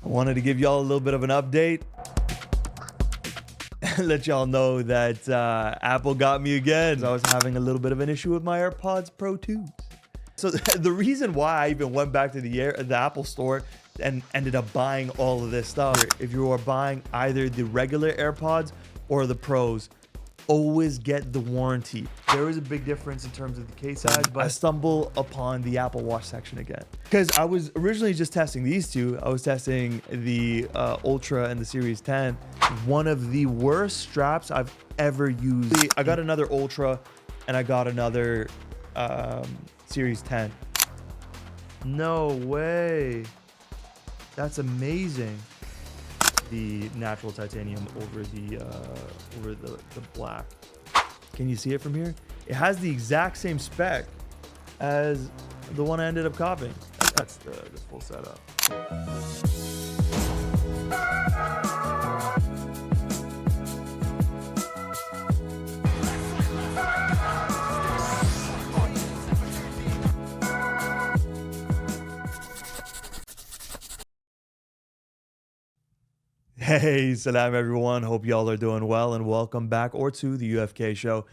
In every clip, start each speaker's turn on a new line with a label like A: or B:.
A: I wanted to give y'all a little bit of an update. Let y'all know that Apple got me again. I was having a little bit of an issue with my AirPods Pro 2s. So the reason why I even went back to the Apple store and ended up buying all of this stuff, if you are buying either the regular AirPods or the Pros, always get the warranty. There is a big difference in terms of the case size, but I stumble upon the Apple Watch section again. Because I was originally just testing these two. I was testing the Ultra and the Series 10. One of the worst straps I've ever used. I got another Ultra and I got another Series 10. No way. That's amazing. The natural titanium over the black. Can you see it from here? It has the exact same spec as the one I ended up copying. That's the full setup. Hey, salam everyone. Hope y'all are doing well and welcome back to the UFK show.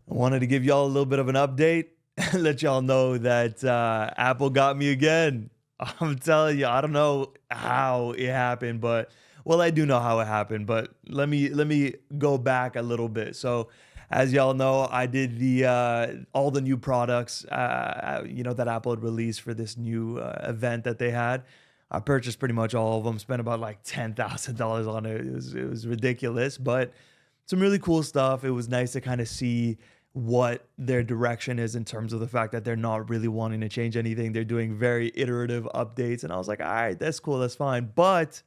A: I wanted to give y'all a little bit of an update. Let y'all know that Apple got me again. I'm telling you, I don't know how it happened, but well, I do know how it happened, but let me go back a little bit. So as y'all know, I did the all the new products that Apple had released for this new event that they had. I purchased pretty much all of them, spent about like $10,000 on it. It was ridiculous, but some really cool stuff. It was nice to kind of see what their direction is in terms of the fact that they're not really wanting to change anything. They're doing very iterative updates. And I was like, all right, that's cool. That's fine. But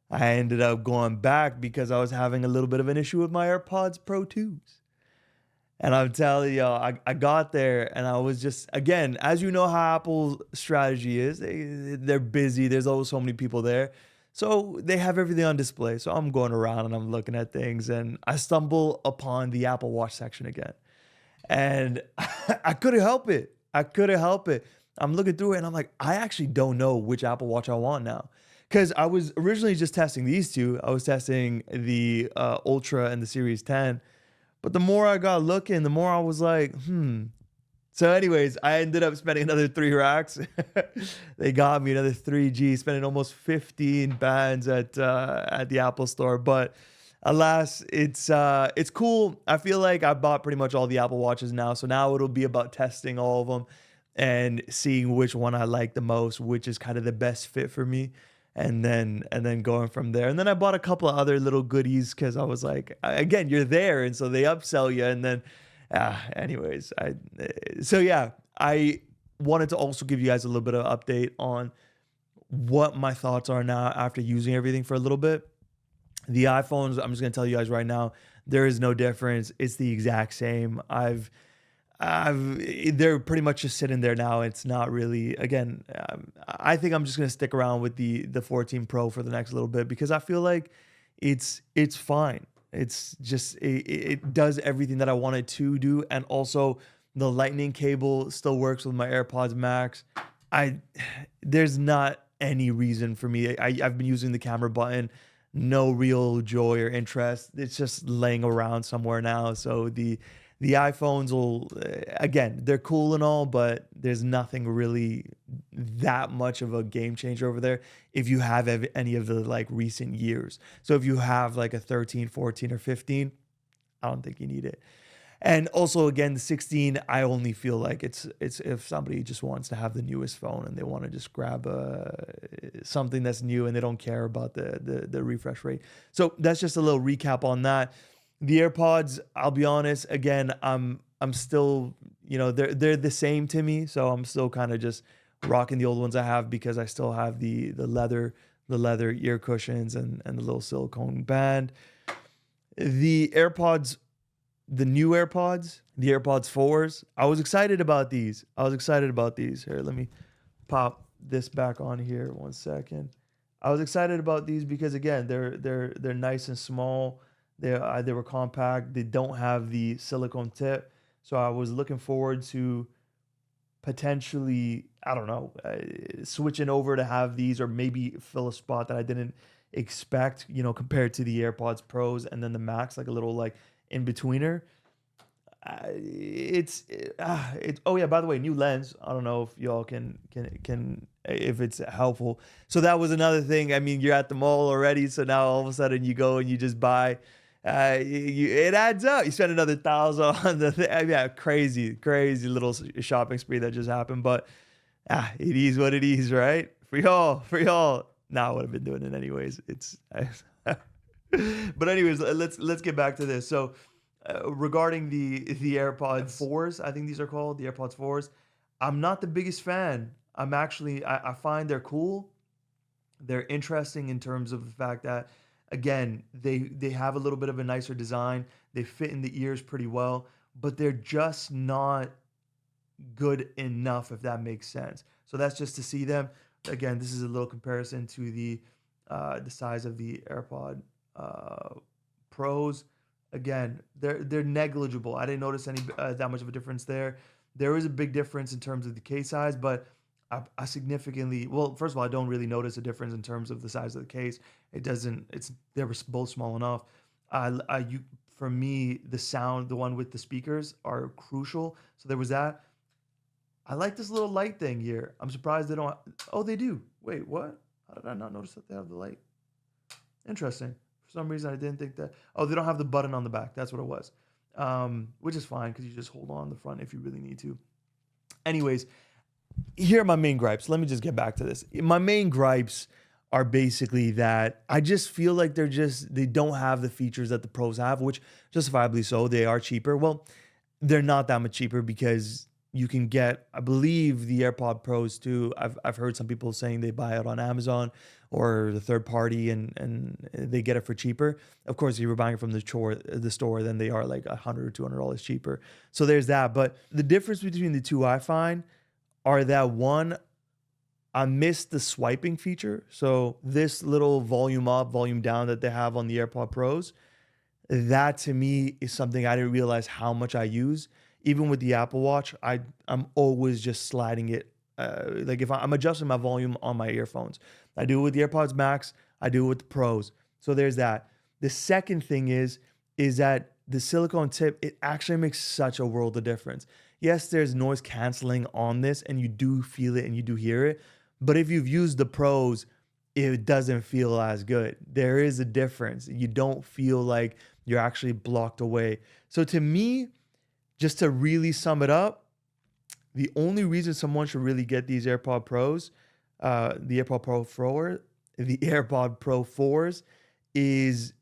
A: I ended up going back because I was having a little bit of an issue with my AirPods Pro 2s. And I'm telling y'all, I got there and I was just, again, as you know how Apple's strategy is, they're busy. There's always so many people there. So they have everything on display. So I'm going around and I'm looking at things and I stumble upon the Apple Watch section again. And I couldn't help it. I'm looking through it and I'm like, I actually don't know which Apple Watch I want now. Because I was originally just testing these two. I was testing the Ultra and the Series 10. But the more I got looking, the more I was like, So anyways, I ended up spending another 3 racks. They got me another 3G, spending almost 15 bands at the Apple store. But alas, it's cool. I feel like I bought pretty much all the Apple Watches now. So now it'll be about testing all of them and seeing which one I like the most, which is kind of the best fit for me. And then going from there. And then I bought a couple of other little goodies because I was like, again, you're there. And so they upsell you. And then, anyways, I wanted to also give you guys a little bit of update on what my thoughts are now after using everything for a little bit. The iPhones, I'm just going to tell you guys right now, there is no difference. It's the exact same. They're pretty much just sitting there now. It's not really, again, I think I'm just going to stick around with the 14 Pro for the next little bit because I feel like it's fine. It's just, it does everything that I wanted to do. And also the lightning cable still works with my AirPods Max. There's not any reason for me. I've been using the camera button, no real joy or interest. It's just laying around somewhere now. So the iPhones will, again, they're cool and all, but there's nothing really that much of a game changer over there if you have any of the like recent years. So if you have like a 13, 14, or 15, I don't think you need it. And also, again, the 16, I only feel like it's if somebody just wants to have the newest phone and they want to just grab something that's new and they don't care about the refresh rate. So that's just a little recap on that. The AirPods, I'll be honest, again, I'm still, they're the same to me. So I'm still kind of just rocking the old ones I have because I still have the leather ear cushions and the little silicone band. The AirPods, the new AirPods, the AirPods 4s, I was excited about these. Here, let me pop this back on here 1 second. I was excited about these because, again, they're nice and small. They were compact. They don't have the silicone tip. So I was looking forward to potentially I don't know, switching over to have these or maybe fill a spot that I didn't expect, compared to the AirPods Pros and then the Max, like a little like in betweener. It's oh yeah, by the way, new lens. I don't know if y'all can if it's helpful. So that was another thing. I mean, you're at the mall already, so now all of a sudden you go and you just buy. It adds up. You spend another 1,000 on the thing. I mean, yeah, crazy little shopping spree that just happened. But it is what it is, right? For y'all. Now I would have been doing it anyways. But anyways, let's get back to this. So regarding the AirPod 4s, I think these are called the AirPods 4s. I'm not the biggest fan. I find they're cool. They're interesting in terms of the fact that again, they have a little bit of a nicer design. They fit in the ears pretty well, but they're just not good enough if that makes sense. So that's just to see them. Again, this is a little comparison to the size of the AirPod Pros. Again, they're negligible. I didn't notice any that much of a difference there. There is a big difference in terms of the case size, but I significantly well. First of all, I don't really notice a difference in terms of the size of the case. It doesn't. It's they were both small enough. For me, the sound, the one with the speakers, are crucial. So there was that. I like this little light thing here. I'm surprised they don't. Oh, they do. Wait, what? How did I not notice that they have the light? Interesting. For some reason, I didn't think that. Oh, they don't have the button on the back. That's what it was. Which is fine because you just hold on the front if you really need to. Anyways, here are my main gripes. Let me just get back to this. My main gripes are basically that I just feel like they don't have the features that the pros have, which justifiably so. They are cheaper. Well, they're not that much cheaper because you can get, I believe, the AirPod Pros too. I've heard some people saying they buy it on Amazon or the third party and they get it for cheaper. Of course, if you were buying it from the store, then they are like $100 or $200 cheaper. So there's that. But the difference between the two I find are that one, I missed the swiping feature. So this little volume up, volume down that they have on the AirPod Pros, that to me is something I didn't realize how much I use. Even with the Apple Watch, I'm always just sliding it. Like if I'm adjusting my volume on my earphones, I do it with the AirPods Max. I do it with the Pros. So there's that. The second thing is that the silicone tip, it actually makes such a world of difference. Yes, there's noise canceling on this, and you do feel it and you do hear it. But if you've used the Pros, it doesn't feel as good. There is a difference. You don't feel like you're actually blocked away. So to me, just to really sum it up, the only reason someone should really get these AirPod Pros, the AirPod Pro 4s, is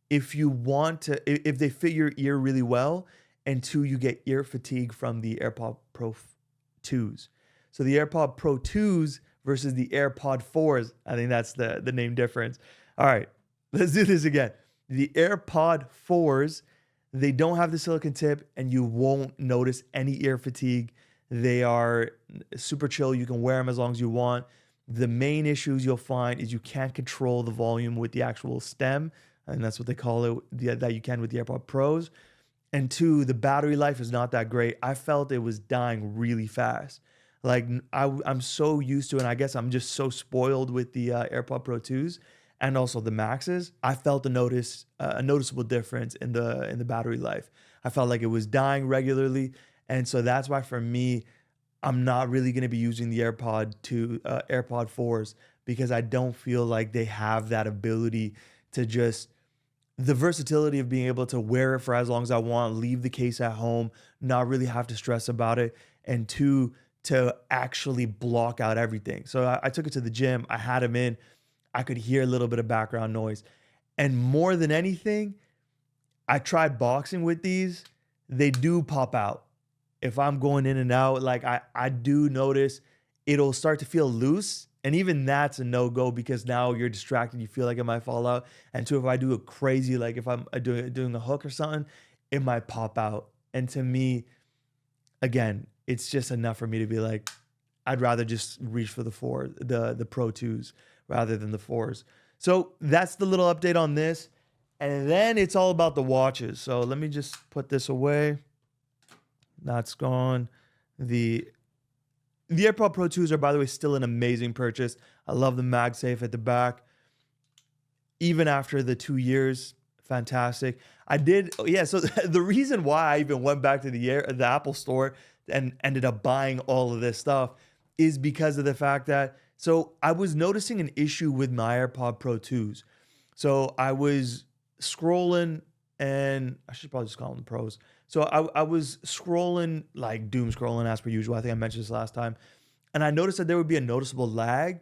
A: if you want to, if they fit your ear really well, and two, you get ear fatigue from the AirPod Pro 2s. So the AirPod Pro 2s versus the AirPod 4s, I think that's the name difference. All right, let's do this again. The AirPod 4s, they don't have the silicone tip and you won't notice any ear fatigue. They are super chill. You can wear them as long as you want. The main issues you'll find is you can't control the volume with the actual stem, and that's what they call it, that you can with the AirPod Pros. And two, the battery life is not that great. I felt it was dying really fast. Like I'm so used to it, and I guess I'm just so spoiled with the AirPod Pro 2s and also the Maxes. I felt a noticeable difference in the battery life. I felt like it was dying regularly, and so that's why for me, I'm not really going to be using the AirPod 4s because I don't feel like they have that ability to just the versatility of being able to wear it for as long as I want, leave the case at home, not really have to stress about it, and two, to actually block out everything. So I took it to the gym. I had them in. I could hear a little bit of background noise. And more than anything, I tried boxing with these. They do pop out. If I'm going in and out, like I do notice it'll start to feel loose. And even that's a no-go because now you're distracted. You feel like it might fall out. And two, if I do it crazy, like if I'm doing a hook or something, it might pop out. And to me, again, it's just enough for me to be like, I'd rather just reach for the Pro 2s rather than the 4s. So that's the little update on this. And then it's all about the watches. So let me just put this away. That's gone. The The AirPod Pro 2s are, by the way, still an amazing purchase. I love the MagSafe at the back. Even after the 2 years, fantastic. I did, yeah. So the reason why I even went back to the Apple store and ended up buying all of this stuff is because of the fact that, so I was noticing an issue with my AirPod Pro 2s. So I was scrolling, and I should probably just call them the pros. So I was scrolling, like doom scrolling as per usual. I think I mentioned this last time. And I noticed that there would be a noticeable lag.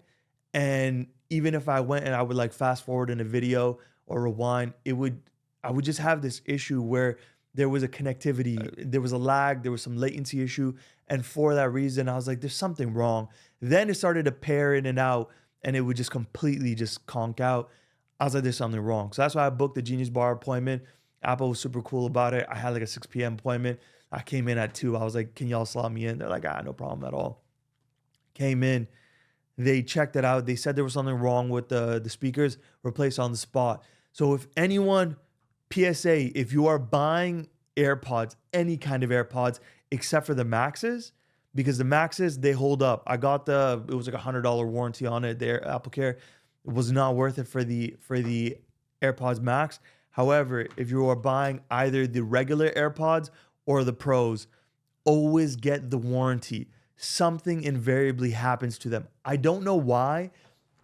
A: And even if I went and I would like fast forward in a video or rewind, I would just have this issue where there was a connectivity, there was a lag, there was some latency issue. And for that reason, I was like, there's something wrong. Then it started to pair in and out, and it would just completely just conk out. I was like, there's something wrong. So that's why I booked the Genius Bar appointment. Apple was super cool about it. I had like a 6 p.m. appointment. I came in at 2. I was like, can y'all slot me in? They're like, no problem at all. Came in. They checked it out. They said there was something wrong with the speakers, replaced on the spot. So if anyone, PSA, if you are buying AirPods, any kind of AirPods, except for the Maxes, because the Maxes, they hold up. I got it was like $100 warranty on it. Their Apple Care. It was not worth it for the AirPods Max. However, if you are buying either the regular AirPods or the Pros, always get the warranty. Something invariably happens to them. I don't know why.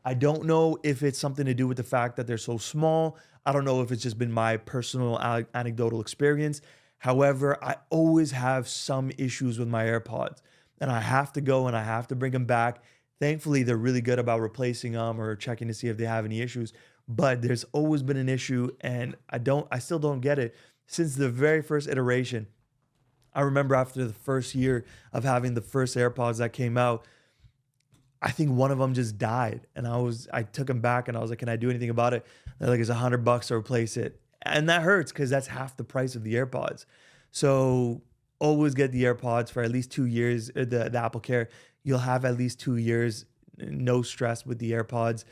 A: I don't know if it's something to do with the fact that they're so small. I don't know if it's just been my personal anecdotal experience. However, I always have some issues with my AirPods, and I have to go and I have to bring them back. Thankfully, they're really good about replacing them or checking to see if they have any issues. But there's always been an issue, and I still don't get it. Since the very first iteration, I remember after the first year of having the first AirPods that came out, I think one of them just died, and I took them back, and I was like, "Can I do anything about it?" They're like, "It's $100 to replace it," and that hurts because that's half the price of the AirPods. So always get the AirPods for at least 2 years. The Apple Care, you'll have at least 2 years, no stress with the AirPods,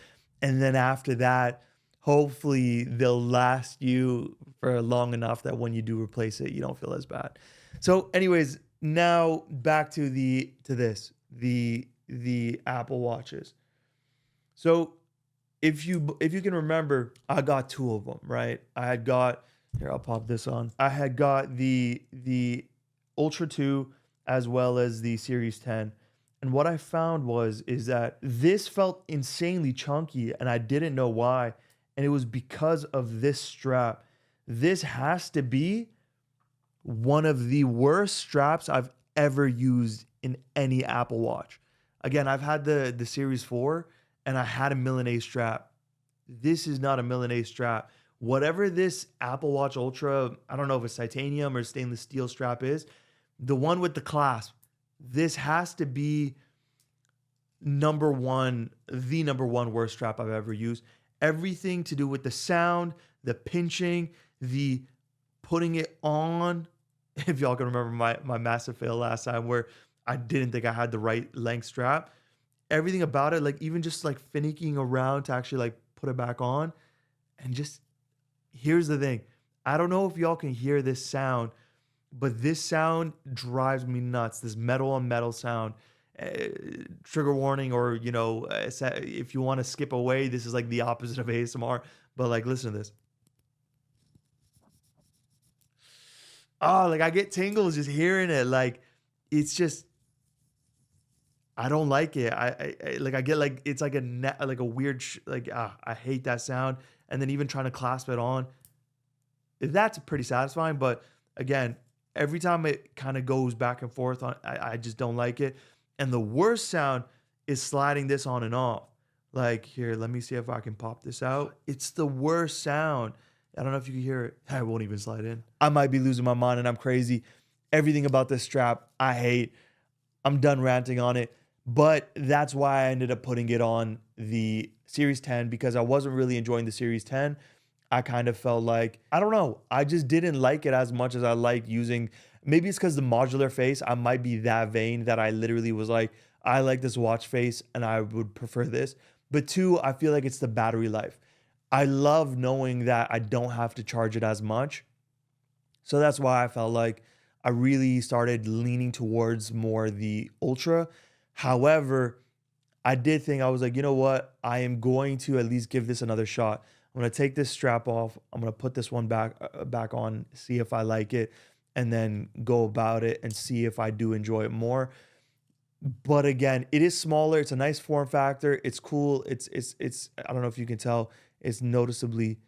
A: and then after that, hopefully they'll last you for long enough that when you do replace it, you don't feel as bad. So, anyways, now back to the Apple Watches. So if you can remember, I got 2 of them, right? I had got, here, I'll pop this on. I had got the Ultra 2 as well as the Series 10. And what I found is that this felt insanely chunky, and I didn't know why. And it was because of this strap. This has to be one of the worst straps I've ever used in any Apple Watch. Again, I've had the Series 4, and I had a Milanese strap. This is not a Milanese strap. Whatever this Apple Watch Ultra, I don't know if it's titanium or stainless steel strap is, the one with the clasp, this has to be the number one worst strap I've ever used. Everything to do with the sound, the pinching, the putting it on. If y'all can remember my massive fail last time where I didn't think I had the right length strap. Everything about it, like even just like finicking around to actually like put it back on. And just, here's the thing. I don't know if y'all can hear this sound, but this sound drives me nuts. This metal on metal sound. Trigger warning, or if you want to skip away, this is like the opposite of ASMR. But like, listen to this. Oh, like I get tingles just hearing it. Like, it's just, I don't like it. I get like, it's like like a weird I hate that sound. And then even trying to clasp it on, that's pretty satisfying. But again, every time it kind of goes back and forth I just don't like it. And the worst sound is sliding this on and off. Like, here, let me see if I can pop this out. It's the worst sound. I don't know if you can hear it. I won't even slide in. I might be losing my mind and I'm crazy. Everything about this strap, I hate. I'm done ranting on it. But that's why I ended up putting it on the Series 10, because I wasn't really enjoying the Series 10. I kind of felt like, I don't know, I just didn't like it as much as I liked using. Maybe it's because the modular face, I might be that vain that I literally was like, I like this watch face and I would prefer this. But 2, I feel like it's the battery life. I love knowing that I don't have to charge it as much. So that's why I felt like I really started leaning towards more the Ultra. However, I did think, I was like, you know what? I am going to at least give this another shot. I'm gonna take this strap off. I'm gonna put this one back on, see if I like it, and then go about it and see if I do enjoy it more. But again, it is smaller. It's a nice form factor. It's cool. It's. I don't know if you can tell. It's noticeably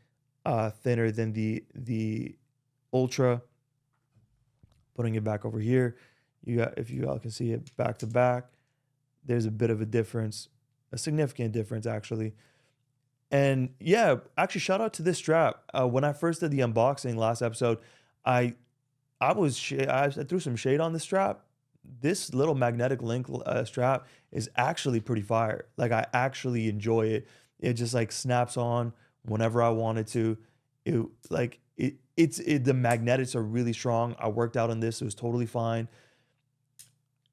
A: thinner than the Ultra. Putting it back over here, you got, if you all can see it back to back, there's a bit of a difference, a significant difference actually. And yeah, actually, shout out to this strap. When I first did the unboxing last episode, I I threw some shade on the strap. This little magnetic link strap is actually pretty fire. Like I actually enjoy it. It just like snaps on whenever I wanted to. It like the magnetics are really strong. I worked out on this. It was totally fine.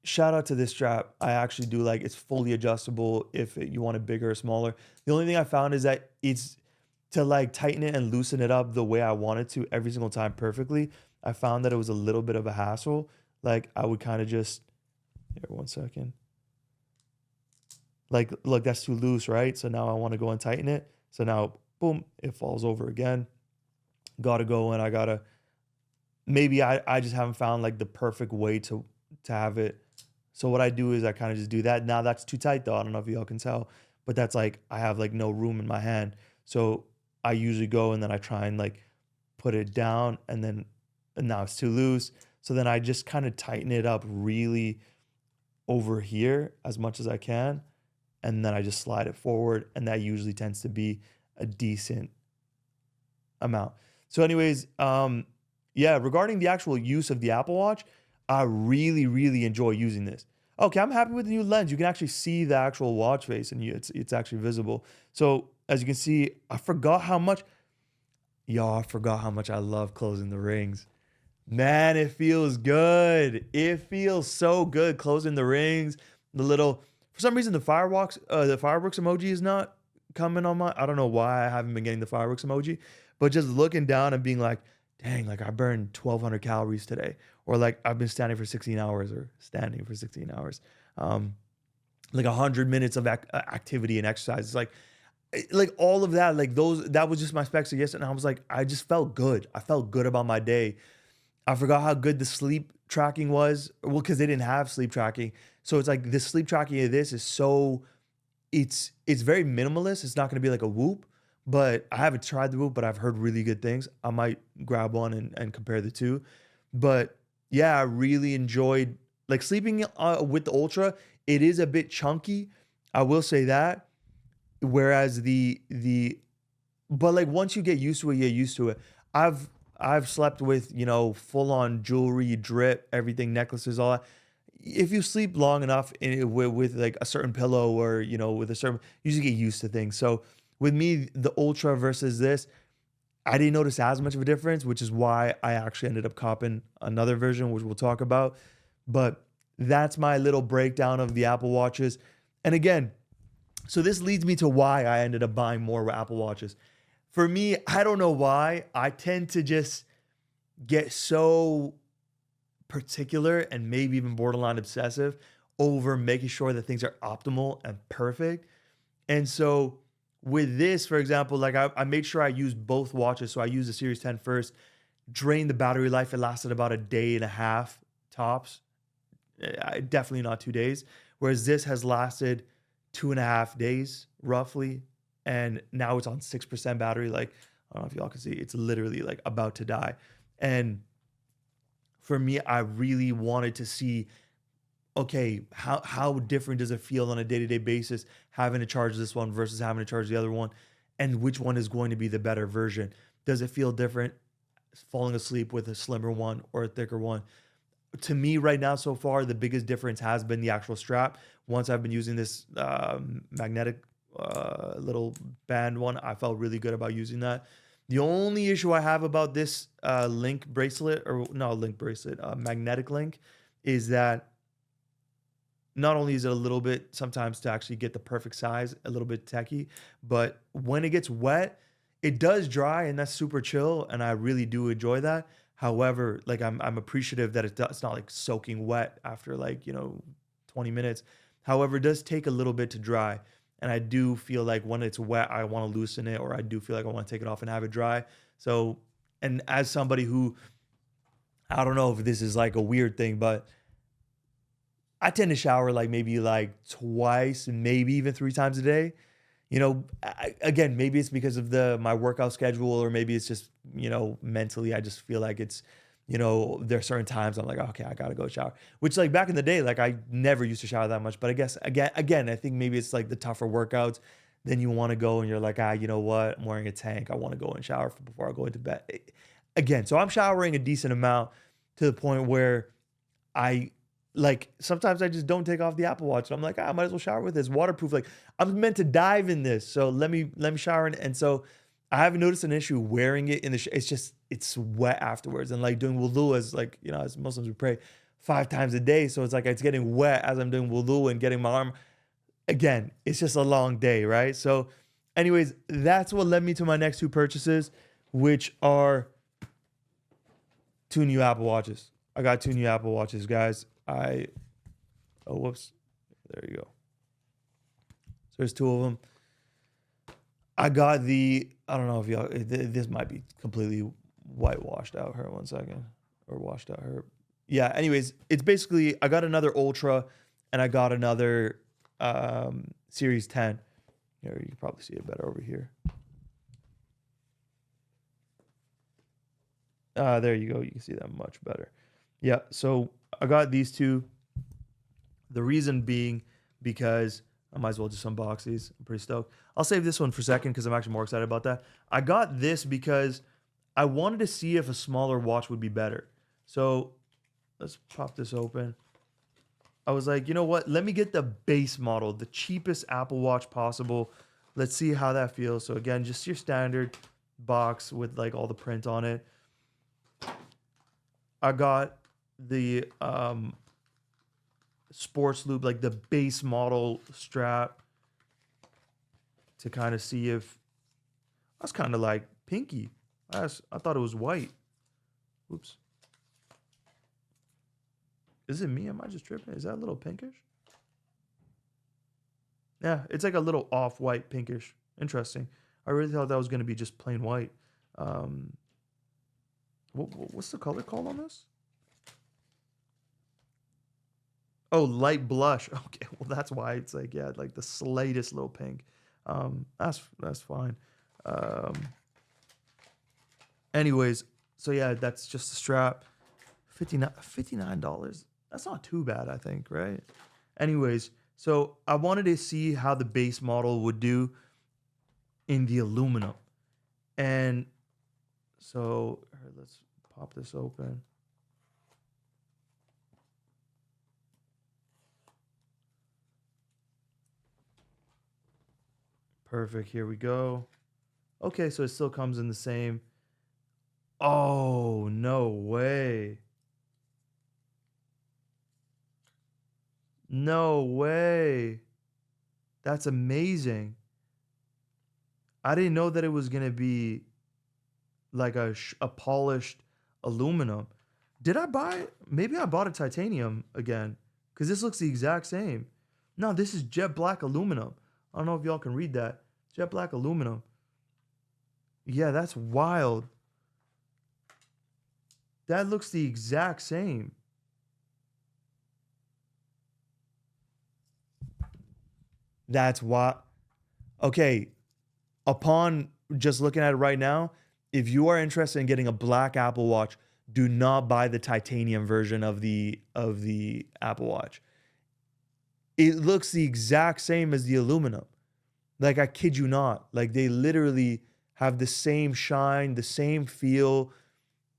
A: Shout out to this strap. I actually do like, it's fully adjustable if you want it bigger or smaller. The only thing I found is that it's to like tighten it and loosen it up the way I wanted to every single time perfectly. I found that it was a little bit of a hassle. Like I would kind of just, here, one second. Like, look, that's too loose, right? So now I want to go and tighten it. So now, boom, it falls over again. Gotta go and I gotta, maybe I just haven't found like the perfect way to have it. So what I do is I kind of just do that. Now that's too tight though. I don't know if y'all can tell, but that's like, I have like no room in my hand. So I usually go and then I try and like put it down and now it's too loose. So then I just kind of tighten it up really over here as much as I can. And then I just slide it forward. And that usually tends to be a decent amount. So anyways, yeah, regarding the actual use of the Apple Watch, I really, really enjoy using this. Okay, I'm happy with the new lens. You can actually see the actual watch face and it's actually visible. So as you can see, I forgot how much, y'all, I forgot how much I love closing the rings. Man, it feels good. It feels so good closing the rings. The little, for some reason, the fireworks emoji is not coming on my. I don't know why I haven't been getting the fireworks emoji, but just looking down and being like, dang, like I burned 1,200 calories today, or like I've been standing for 16 hours, or standing for 16 hours, like 100 minutes of activity and exercise. It's like all of that, like those. That was just my specs of yesterday, and I was like, I just felt good. I felt good about my day. I forgot how good the sleep tracking was. Well, because they didn't have sleep tracking. So it's like the sleep tracking of this is so, it's very minimalist. It's not going to be like a Whoop, but I haven't tried the Whoop, but I've heard really good things. I might grab one and compare the two. But yeah, I really enjoyed like sleeping with the Ultra. It is a bit chunky. I will say that. Whereas but like once you get used to it, you get used to it. I've slept with, full on jewelry, drip, everything, necklaces, all that. If you sleep long enough with like a certain pillow or, with a certain, you usually get used to things. So with me, the Ultra versus this, I didn't notice as much of a difference, which is why I actually ended up copping another version, which we'll talk about. But that's my little breakdown of the Apple Watches. And again, so this leads me to why I ended up buying more Apple Watches. For me, I don't know why. I tend to just get so particular and maybe even borderline obsessive over making sure that things are optimal and perfect. And so with this, for example, like I made sure I used both watches. So I used the Series 10 first, drained the battery life. It lasted about a day and a half tops. Definitely not 2 days. Whereas this has lasted 2.5 days roughly. And now it's on 6% battery. Like, I don't know if y'all can see, it's literally like about to die. And for me, I really wanted to see, okay, how different does it feel on a day-to-day basis having to charge this one versus having to charge the other one? And which one is going to be the better version? Does it feel different falling asleep with a slimmer one or a thicker one? To me right now, so far, the biggest difference has been the actual strap. Once I've been using this magnetic little band one, I felt really good about using that. The only issue I have about this link bracelet, or no link bracelet, magnetic link, is that not only is it a little bit sometimes to actually get the perfect size, a little bit techie, but when it gets wet, it does dry, and that's super chill, and I really do enjoy that. However, like I'm appreciative that it's not like soaking wet after like 20 minutes. However, it does take a little bit to dry. And I do feel like when it's wet, I want to loosen it, or I do feel like I want to take it off and have it dry. So, and as somebody who, I don't know if this is like a weird thing, but I tend to shower like maybe like twice, maybe even 3 times a day. Again, maybe it's because of my workout schedule, or maybe it's just, mentally, I just feel like it's, there are certain times I'm like, okay, I gotta go shower. Which, like, back in the day, like, I never used to shower that much. But I guess again, I think maybe it's like the tougher workouts. Then you want to go and you're like, you know what? I'm wearing a tank. I want to go and shower before I go into bed. Again, so I'm showering a decent amount, to the point where I like sometimes I just don't take off the Apple Watch. And I'm like, I might as well shower with this waterproof. Like, I'm meant to dive in this, so let me shower. And so I haven't noticed an issue wearing it in the. It's just it's wet afterwards, and like doing wudu, as like, as Muslims we pray 5 times a day. So it's like it's getting wet as I'm doing wudu and getting my arm. Again, it's just a long day, right? So, anyways, that's what led me to my next 2 purchases, which are 2 new Apple Watches. I got 2 new Apple Watches, guys. Whoops. There you go. So there's 2 of them. I got I don't know if y'all, this might be completely whitewashed out here. 1 second. Or washed out here. Yeah, anyways, it's basically, I got another Ultra, and I got another Series 10. Here, you can probably see it better over here. There you go. You can see that much better. Yeah, so I got these 2. The reason being because I might as well just unbox these. I'm pretty stoked. I'll save this one for a second because I'm actually more excited about that. I got this because I wanted to see if a smaller watch would be better. So let's pop this open. I was like, you know what? Let me get the base model, the cheapest Apple Watch possible. Let's see how that feels. So again, just your standard box with like all the print on it. I got the sports loop, like the base model strap, to kind of see if that's kind of like pinky. I thought it was white. Oops. Is it me? Am I just tripping? Is that a little pinkish? Yeah, it's like a little off-white pinkish. Interesting. I really thought that was going to be just plain white. What's the color called on this? Oh, light blush. Okay, well, that's why it's like, yeah, like the slightest little pink. That's fine. Anyways, so yeah, that's just the strap. $59. That's not too bad, I think, right? Anyways, so I wanted to see how the base model would do in the aluminum. And so let's pop this open. Perfect. Here we go. Okay, so it still comes in the same. Oh, no way. No way. That's amazing. I didn't know that it was going to be like a polished aluminum. Did I buy? Maybe I bought a titanium again, because this looks the exact same. No, this is jet black aluminum. I don't know if y'all can read that. Jet black aluminum. Yeah, that's wild. That looks the exact same. That's what. Okay, upon just looking at it right now, if you are interested in getting a black Apple Watch, do not buy the titanium version of the Apple Watch. It looks the exact same as the aluminum. Like, I kid you not. Like, they literally have the same shine, the same feel.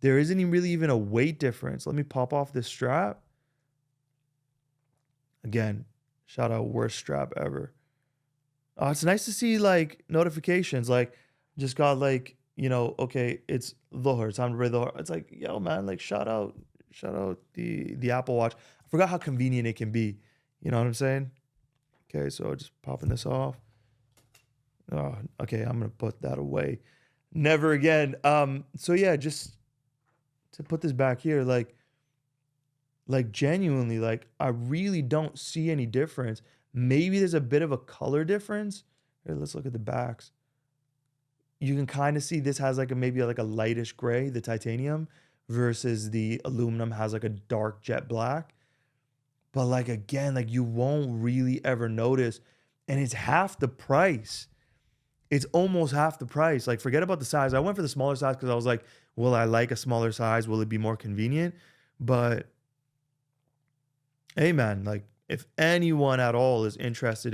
A: There isn't really even a weight difference. Let me pop off this strap. Again, shout out, worst strap ever. It's nice to see like notifications. Like, just got like, okay, it's Dhuhr, time to pray Dhuhr. It's like, yo, man, like shout out the Apple Watch. I forgot how convenient it can be. You know what I'm saying? Okay, so just popping this off. Oh, okay, I'm gonna put that away. Never again. So yeah, just to put this back here, like Like genuinely, like I really don't see any difference. Maybe there's a bit of a color difference. Here, let's look at the backs. You can kind of see this has like a maybe like a lightish gray, the titanium, versus the aluminum has like a dark jet black. But like again, like you won't really ever notice. And it's half the price. It's almost half the price. Like forget about the size. I went for the smaller size because I was like, will I like a smaller size? Will it be more convenient? But hey man, like if anyone at all is interested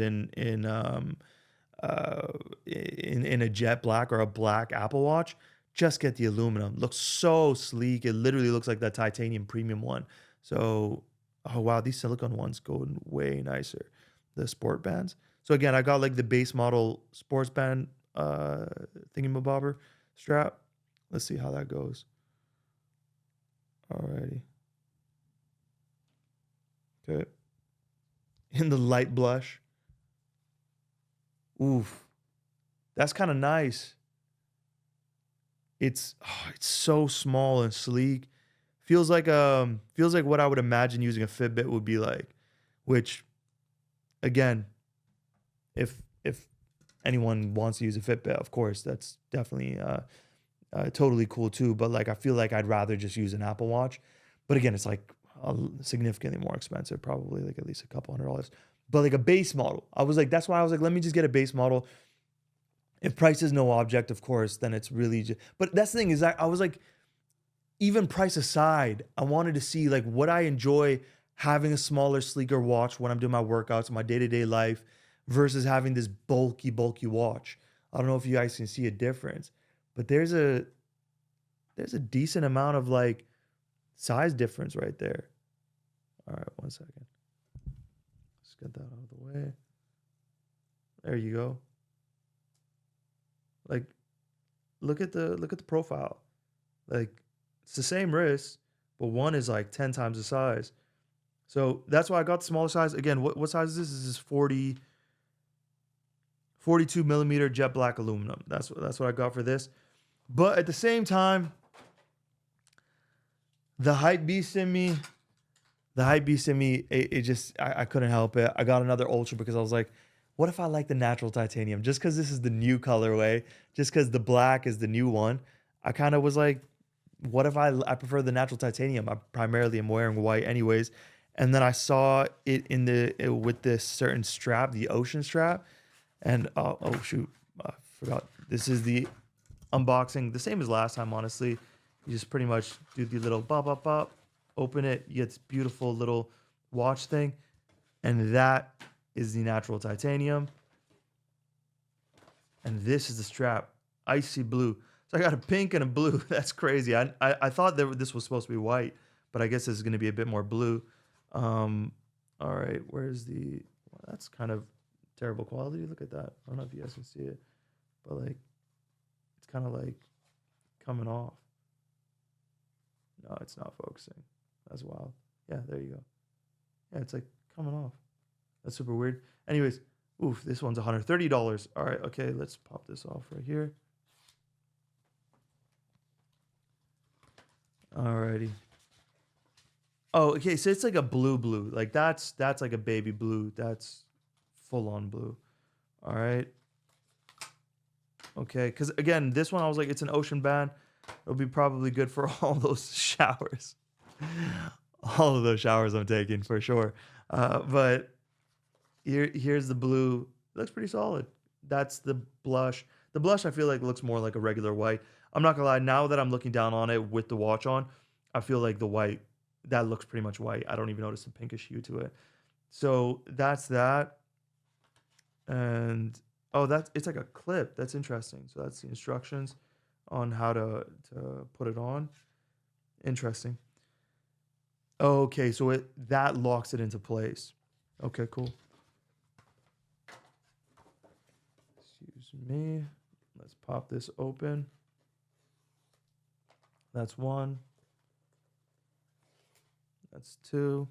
A: uh in a jet black or a black Apple Watch, just get the aluminum. Looks so sleek. It literally looks like that titanium premium one. So oh wow, these silicone ones go way nicer. The sport bands. So again, I got like the base model sports band thingamabobber strap. Let's see how that goes. Alrighty. Okay. In the light blush. Oof. That's kind of nice. It's so small and sleek. Feels like what I would imagine using a Fitbit would be like, which again, if anyone wants to use a Fitbit, of course, that's definitely totally cool too. But like I feel like I'd rather just use an Apple Watch. But again, it's like significantly more expensive, probably like at least a couple $100. But like a base model, I was like, that's why I was like, let me just get a base model. If price is no object, of course, then it's really just. But that's the thing is that I was like, even price aside, I wanted to see like would I enjoy having a smaller, sleeker watch when I'm doing my workouts, my day-to-day life, versus having this bulky watch. I don't know if you guys can see a difference, but there's a decent amount of like size difference right there. All right, one second. Let's get that out of the way. There you go. Like look at the profile. Like it's the same wrist, but one is like 10 times the size. So that's why I got the smaller size. Again, what size is this? This is 42 millimeter jet black aluminum. That's what I got for this. But at the same time, the hype beast in me, it just I couldn't help it. I got another ultra because I was like, what if I like the natural titanium? Just because this is the new colorway, just because the black is the new one, I kind of was like, what if I prefer the natural titanium? I primarily am wearing white anyways. And then I saw it in with this certain strap, the ocean strap, and oh shoot, I forgot. This is the unboxing, the same as last time, honestly. You just pretty much do the little pop, pop, pop, open it, you get this beautiful little watch thing, and that is the natural titanium. And this is the strap, icy blue. So I got a pink and a blue. That's crazy. I thought that this was supposed to be white, but I guess this is going to be a bit more blue. All right, where's the? Well, that's kind of terrible quality. Look at that. I don't know if you guys can see it, but like, it's kind of like coming off. No, it's not focusing. That's wild. Yeah, there you go. Yeah, it's like coming off. That's super weird. Anyways, oof, this one's $130. All right, okay, let's pop this off right here. Alrighty. Oh, okay, so it's like a blue. Like that's like a baby blue. That's full on blue. All right. Okay, because again, this one I was like, it's an ocean band. It'll be probably good for all those showers. All of those showers I'm taking for sure. But here's the blue. It looks pretty solid. That's the blush. The blush I feel like looks more like a regular white. I'm not gonna lie. Now that I'm looking down on it with the watch on, I feel like the white that looks pretty much white. I don't even notice the pinkish hue to it. So that's that. And oh, that's it's like a clip. That's interesting. So that's the instructions on how to put it on. Interesting. Okay, so that locks it into place. Okay, cool. Excuse me. Let's pop this open. That's one. That's two.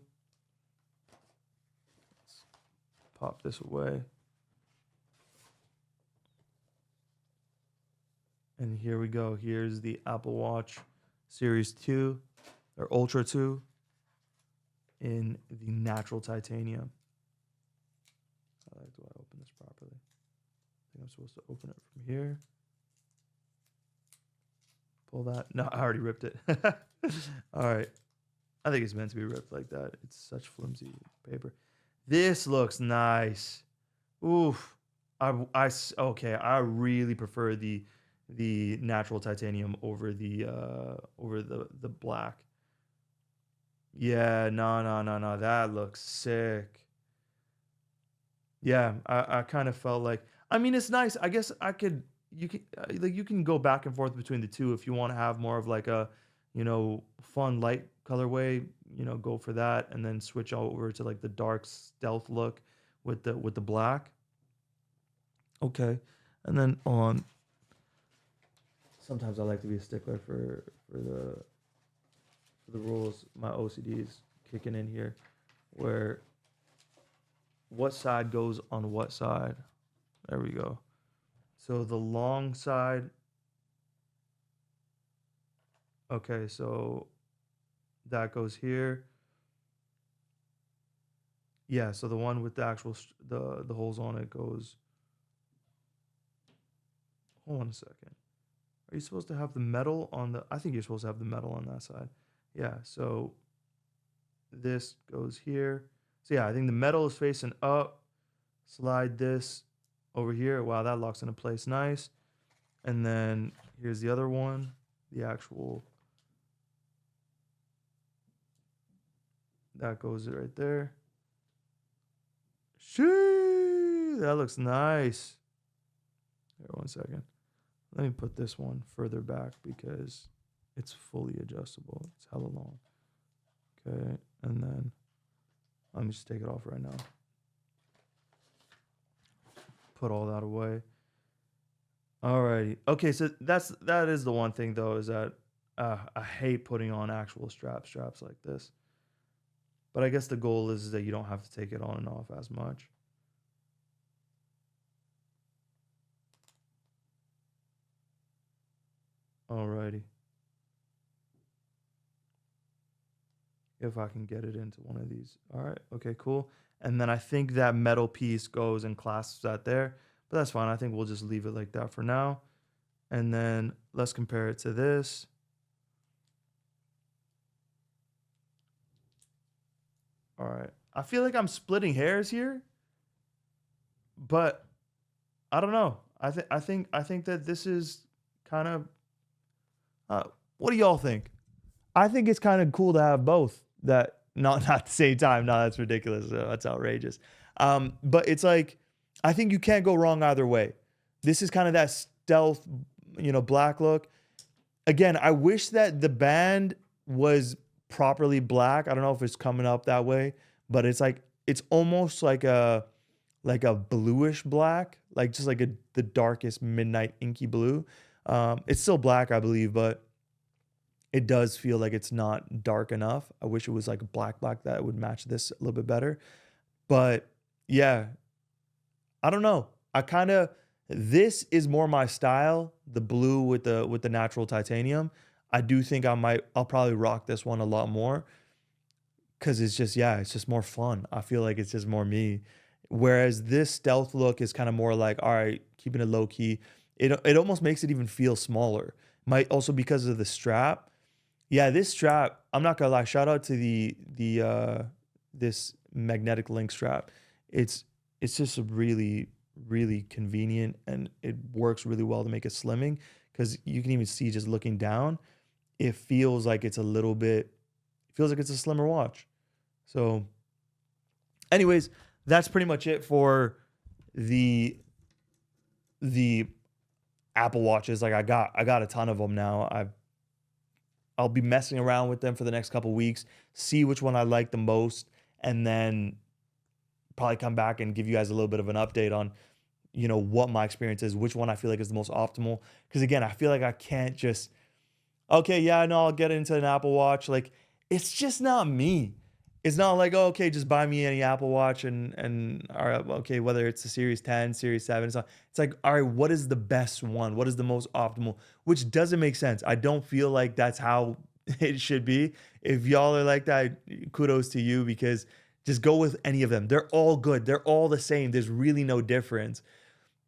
A: Let's pop this away. And here we go. Here's the Apple Watch Series 2 or Ultra 2. in the natural titanium. Do I open this properly? I think I'm supposed to open it from here. Pull that. No, I already ripped it. All right. I think it's meant to be ripped like that. It's such flimsy paper. This looks nice. Oof. Okay. I really prefer the natural titanium over the black. Yeah, no. That looks sick. Yeah, I kind of felt like, I mean, it's nice. I guess you can go back and forth between the two if you want to have more of like a, fun light colorway, go for that and then switch over to like the dark stealth look with the black. Okay. And then on, sometimes I like to be a stickler for the rules. My OCD is kicking in here, where what side goes on what side. There we go. So the long side. Okay, so that goes here. Yeah, so the one with the actual the holes on it goes. Hold on a second. Are you supposed to have the metal on the? I think you're supposed to have the metal on that side. Yeah, so this goes here. So yeah, I think the metal is facing up. Slide this over here. Wow, that locks into place nice. And then here's the other one, the actual. That goes right there. Shoo! That looks nice. Here, one second. Let me put this one further back because it's fully adjustable. It's hella long. Okay, and then let me just take it off right now. Put all that away. Alrighty. Okay, so that is the one thing though, is that I hate putting on actual straps like this. But I guess the goal is that you don't have to take it on and off as much. Alrighty. If I can get it into one of these. All right. Okay, cool. And then I think that metal piece goes and clasps that there. But that's fine. I think we'll just leave it like that for now. And then let's compare it to this. All right. I feel like I'm splitting hairs here, but I don't know. I think that this is kind of. What do y'all think? I think it's kind of cool to have both. That not at the same time. No, that's ridiculous. That's outrageous. But it's like, I think you can't go wrong either way. This is kind of that stealth, black look. Again, I wish that the band was properly black. I don't know if it's coming up that way, but it's almost like a bluish black, like just like the darkest midnight inky blue. It's still black, I believe, but it does feel like it's not dark enough. I wish it was like black that would match this a little bit better. But yeah, I don't know. This is more my style, the blue with the natural titanium. I do think I'll probably rock this one a lot more because it's just more fun. I feel like it's just more me. Whereas this stealth look is kind of more like, all right, keeping it low key. It almost makes it even feel smaller. Might also because of the strap. Yeah, this strap, I'm not gonna lie, shout out to this magnetic link strap. It's just a really, really convenient, and it works really well to make it slimming, because you can even see just looking down, it feels like it's a slimmer watch. So anyways, that's pretty much it for the Apple Watches. Like I got a ton of them now. I'll be messing around with them for the next couple weeks, see which one I like the most, and then probably come back and give you guys a little bit of an update on, what my experience is, which one I feel like is the most optimal. Because again, I feel like I can't just, okay, yeah, no, I'll get into an Apple Watch. Like, it's just not me. It's not like, oh, okay, just buy me any Apple Watch and all right, okay, whether it's the Series 10, Series 7, it's like, all right, what is the best one? What is the most optimal? Which doesn't make sense. I don't feel like that's how it should be. If y'all are like that, kudos to you, because just go with any of them. They're all good. They're all the same. There's really no difference.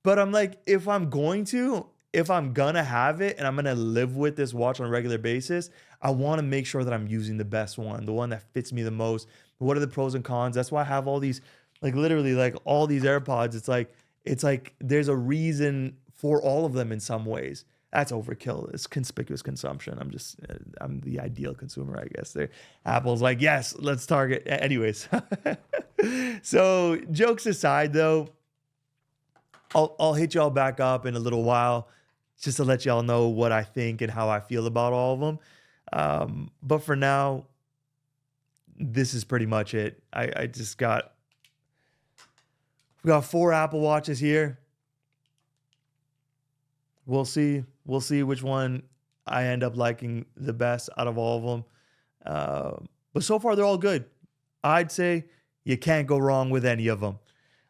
A: But I'm like, if I'm gonna have it and I'm gonna live with this watch on a regular basis, I want to make sure that I'm using the best one, the one that fits me the most. What are the pros and cons? That's why I have all these, like literally like all these AirPods. It's like there's a reason for all of them in some ways. That's overkill. It's conspicuous consumption. I'm the ideal consumer, I guess. Apple's like, yes, let's target. Anyways, so jokes aside, though, I'll hit y'all back up in a little while just to let y'all know what I think and how I feel about all of them. But for now, this is pretty much it. We got 4 Apple Watches here. We'll see which one I end up liking the best out of all of them. But so far, they're all good. I'd say you can't go wrong with any of them.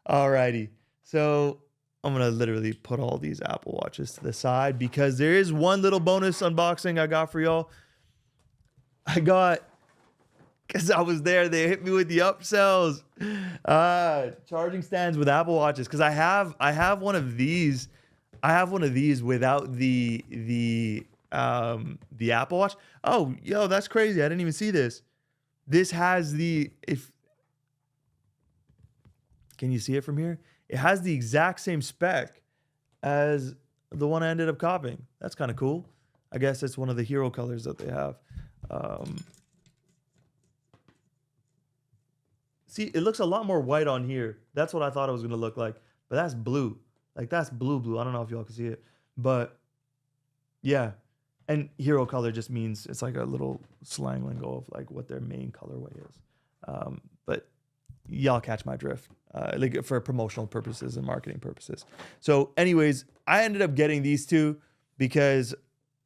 A: Alrighty. So I'm going to literally put all these Apple Watches to the side because there is one little bonus unboxing I got for y'all. Because I was there, they hit me with the upsells. Charging stands with Apple Watches. Because I have one of these. I have one of these without the Apple Watch. Oh, yo, that's crazy. I didn't even see this. This has can you see it from here? It has the exact same spec as the one I ended up copying. That's kind of cool. I guess it's one of the hero colors that they have. See, it looks a lot more white on here. That's what I thought it was going to look like. But that's blue. Like, that's blue. I don't know if y'all can see it. But, yeah. And hero color just means it's like a little slang lingo of, like, what their main colorway is. But y'all catch my drift. Like, for promotional purposes and marketing purposes. So, anyways, I ended up getting these two because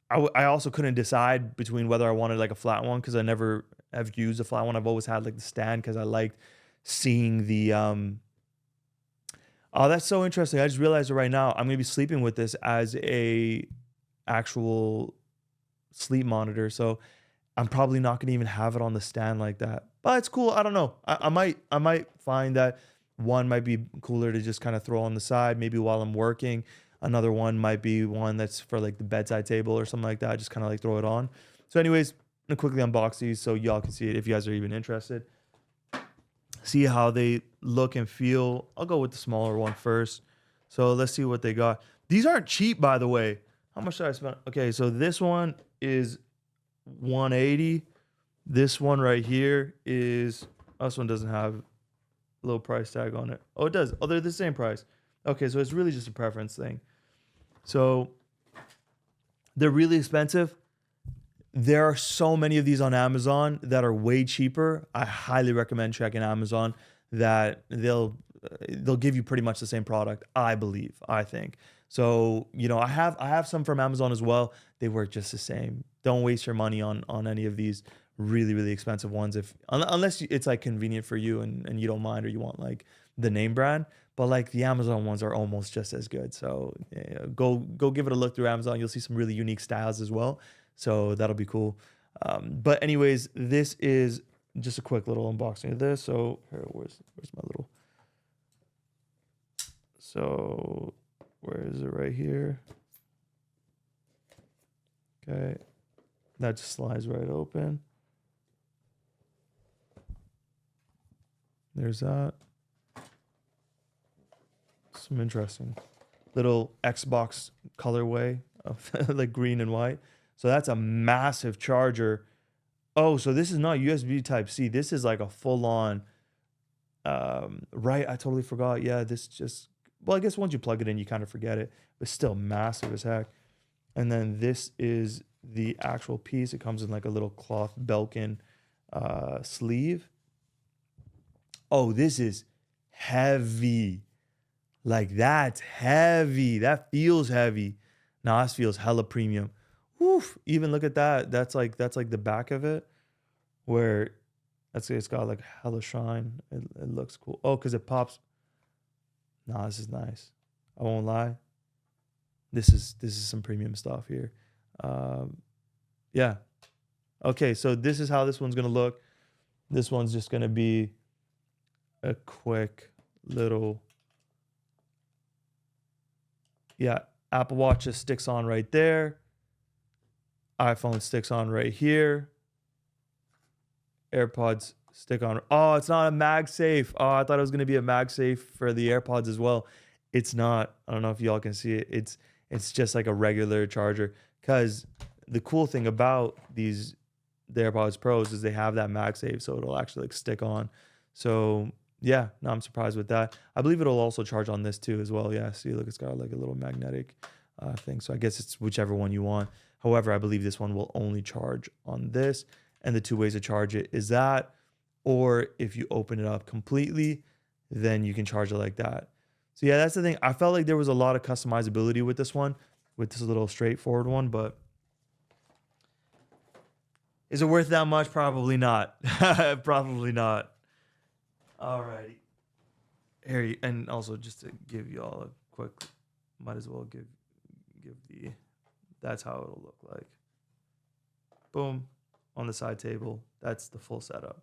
A: I also couldn't decide between whether I wanted, like, a flat one because I never have used a flat one. I've always had, like, the stand because I liked seeing the oh, that's so interesting. I just realized it right now. I'm gonna be sleeping with this as a actual sleep monitor, so I'm probably not gonna even have it on the stand like that. But it's cool. I don't know. I might find that one might be cooler to just kind of throw on the side, maybe while I'm working. Another one might be one that's for like the bedside table or something like that. Just kind of like throw it on. So, anyways, I'm gonna quickly unbox these so y'all can see it if you guys are even interested. See how they look and feel. I'll go with the smaller one first. So let's see what they got. These aren't cheap, by the way. How much did I spend? Okay, so this one is $180. This one right here is, this one doesn't have a little price tag on it. Oh, it does. Oh, they're the same price. Okay, so it's really just a preference thing. So they're really expensive. There are so many of these on Amazon that are way cheaper. I highly recommend checking Amazon. That they'll give you pretty much the same product, I think. So, I have some from Amazon as well. They work just the same. Don't waste your money on any of these really, really expensive ones unless it's like convenient for you and you don't mind or you want like the name brand. But like the Amazon ones are almost just as good. So go give it a look through Amazon. You'll see some really unique styles as well. So that'll be cool. But anyways, this is just a quick little unboxing of this. So here, where's my little? So where is it? Right here. Okay, that just slides right open. There's that. Some interesting little Xbox colorway of like green and white. So that's a massive charger. Oh, so this is not USB type C. This is like a full on, right. I totally forgot. Yeah, I guess once you plug it in, you kind of forget it, but still massive as heck. And then this is the actual piece. It comes in like a little cloth Belkin sleeve. Oh, this is heavy. Like that's heavy. That feels heavy. Nah, this feels hella premium. Woof. Even look at that. That's like the back of it, where it's got like hella shine. It looks cool. Oh, because it pops. Nah, this is nice. I won't lie. This is some premium stuff here. Yeah. Okay, so this is how this one's gonna look. This one's just gonna be a quick little, yeah, Apple Watch just sticks on right there. iPhone sticks on right here. AirPods stick on. Oh, it's not a MagSafe. Oh, I thought it was gonna be a MagSafe for the AirPods as well. It's not. I don't know if y'all can see it. It's just like a regular charger. Because the cool thing about the AirPods Pros is they have that MagSafe, so it'll actually like stick on. So yeah, no, I'm surprised with that. I believe it'll also charge on this too as well. Yeah, see, look, it's got like a little magnetic thing. So I guess it's whichever one you want. However, I believe this one will only charge on this. And the two ways to charge it is that, or if you open it up completely, then you can charge it like that. So yeah, that's the thing. I felt like there was a lot of customizability with this one, with this little straightforward one, but is it worth that much? Probably not. Probably not. Alrighty. Here, and also just to give you all a quick, might as well give the, that's how it'll look like. Boom, on the side table. That's the full setup.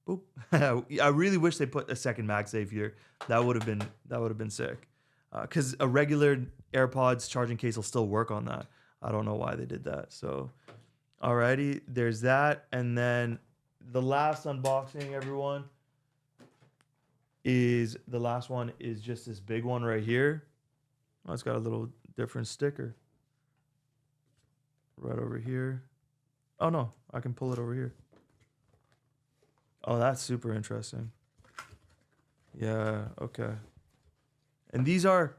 A: Boop. I really wish they put a second MagSafe here. That would have been sick. Because a regular AirPods charging case will still work on that. I don't know why they did that. So, alrighty, there's that, and then the last unboxing, everyone, is the last one is just this big one right here. Oh, it's got a little different sticker right over here. Oh no, I can pull it over here. Oh, that's super interesting. Yeah, okay. And these are,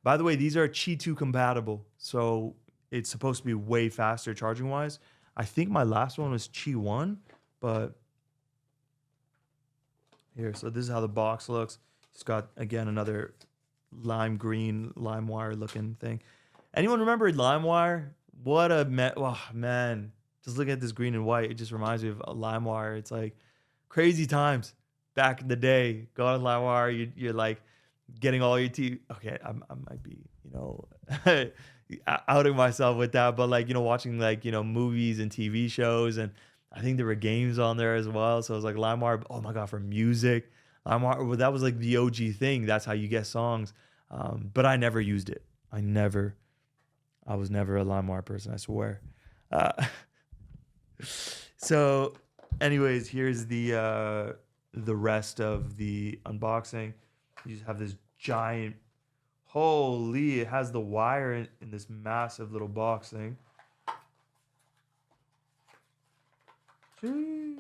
A: by the way, these are Qi 2 compatible. So it's supposed to be way faster charging wise. I think my last one was Qi 1, but here, so this is how the box looks. It's got, again, another lime green, LimeWire looking thing. Anyone remember LimeWire? What a, oh, man. Just looking at this green and white, it just reminds me of LimeWire. It's like crazy times back in the day. Go on LimeWire, you're like getting all your TV. Okay, I might be, outing myself with that, but like, watching like, movies and TV shows, and I think there were games on there as well. So it was like LimeWire, oh my God, for music. LimeWire, well, that was like the OG thing. That's how you get songs. But I never used it. I was never a LimeWire person, I swear. So anyways, here's the rest of the unboxing. You just have this giant, holy, it has the wire in this massive little box thing. Jeez.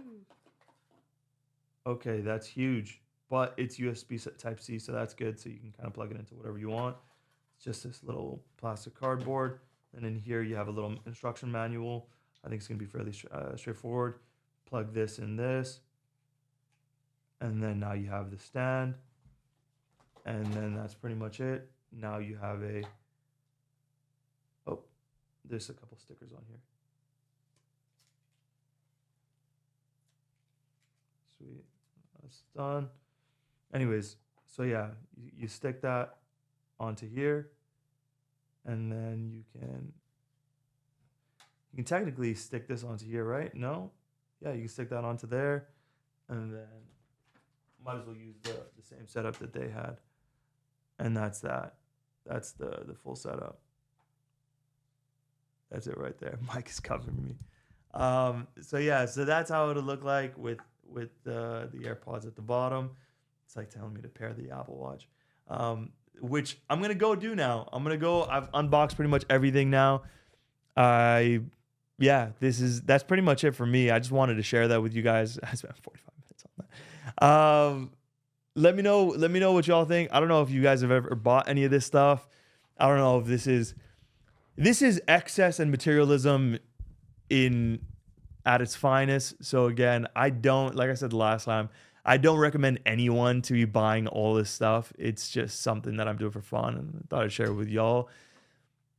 A: Okay, that's huge, but it's USB Type-C, so that's good. So you can kind of plug it into whatever you want. It's just this little plastic cardboard. And in here you have a little instruction manual. I think it's going to be fairly straightforward. Plug this in this. And then now you have the stand. And then that's pretty much it. Now you have there's a couple stickers on here. Sweet. That's done. Anyways, so yeah, you stick that onto here. And then you can technically stick this onto here, right? No? Yeah, you can stick that onto there. And then might as well use the same setup that they had. And that's that. That's the full setup. That's it right there. Mike is covering me. So yeah, so that's how it'll look like with the AirPods at the bottom. It's like telling me to pair the Apple Watch. Which I'm gonna go do now. I've unboxed pretty much everything now. That's pretty much it for me. I just wanted to share that with you guys. I spent 45 minutes on that. Let me know what y'all think. I don't know if you guys have ever bought any of this stuff. I don't know if this is excess and materialism at its finest. So again, like I said the last time, I don't recommend anyone to be buying all this stuff. It's just something that I'm doing for fun, and I thought I'd share it with y'all.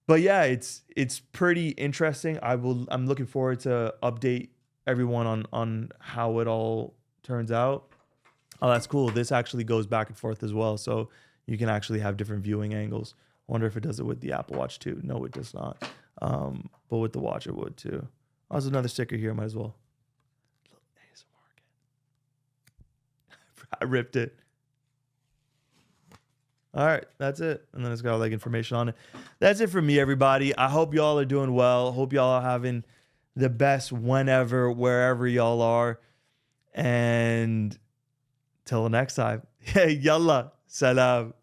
A: But yeah, it's pretty interesting. I'm looking forward to update everyone on how it all turns out. Oh, that's cool. This actually goes back and forth as well, so you can actually have different viewing angles. I wonder if it does it with the Apple Watch too. No, it does not. But with the watch, it would too. Oh, there's another sticker here. Might as well. ASMR again. I ripped it. All right, that's it. And then it's got like information on it. That's it for me, everybody. I hope y'all are doing well. Hope y'all are having the best whenever, wherever y'all are. And till the next time. Yalla, salam.